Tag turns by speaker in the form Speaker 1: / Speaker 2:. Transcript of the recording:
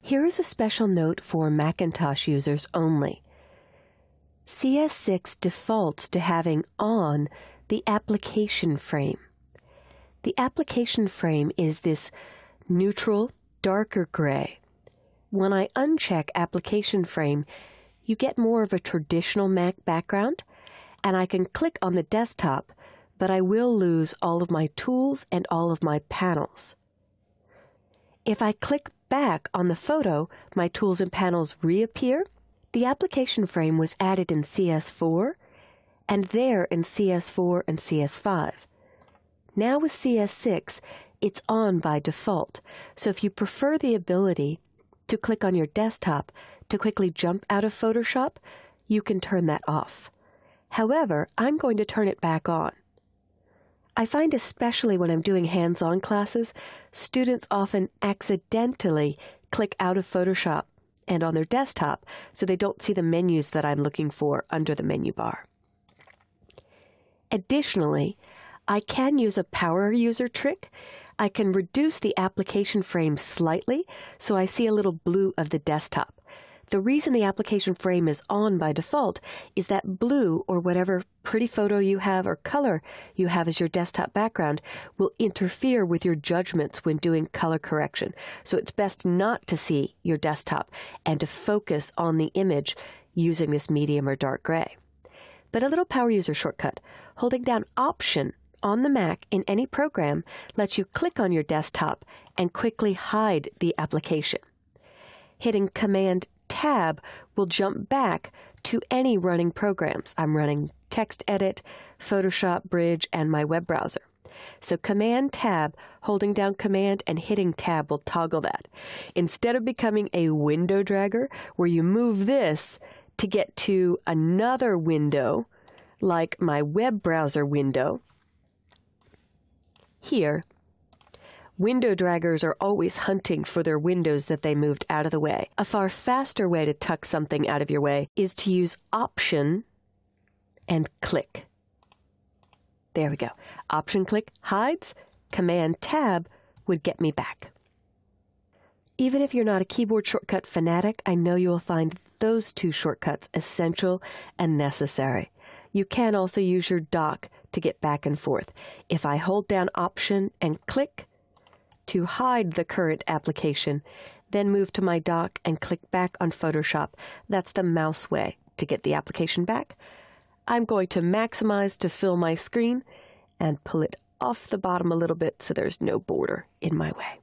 Speaker 1: Here is a special note for Macintosh users only. CS6 defaults to having on the application frame. The application frame is this neutral, darker gray. When I uncheck application frame, you get more of a traditional Mac background, and I can click on the desktop, but I will lose all of my tools and all of my panels. If I click back on the photo, my tools and panels reappear. The application frame was added in CS4, and there in CS4 and CS5. Now with CS6, it's on by default, so if you prefer the ability to click on your desktop to quickly jump out of Photoshop, you can turn that off. However, I'm going to turn it back on. I find especially when I'm doing hands-on classes, students often accidentally click out of Photoshop and on their desktop so they don't see the menus that I'm looking for under the menu bar. Additionally, I can use a power user trick. I can reduce the application frame slightly so I see a little blue of the desktop. The reason the application frame is on by default is that blue, or whatever pretty photo you have or color you have as your desktop background, will interfere with your judgments when doing color correction. So it's best not to see your desktop and to focus on the image using this medium or dark gray. But a little power user shortcut. Holding down Option on the Mac in any program lets you click on your desktop and quickly hide the application. Hitting Command Tab will jump back to any running programs. I'm running TextEdit, Photoshop, Bridge, and my web browser. So Command Tab, holding down Command and hitting Tab will toggle that. Instead of becoming a window dragger where you move this to get to another window, like my web browser window, here, window draggers are always hunting for their windows that they moved out of the way. A far faster way to tuck something out of your way is to use Option and click. There we go. Option click hides. Command Tab would get me back. Even if you're not a keyboard shortcut fanatic, I know you will find those two shortcuts essential and necessary. You can also use your dock to get back and forth. If I hold down Option and click to hide the current application, then move to my dock and click back on Photoshop, that's the mouse way to get the application back. I'm going to maximize to fill my screen and pull it off the bottom a little bit so there's no border in my way.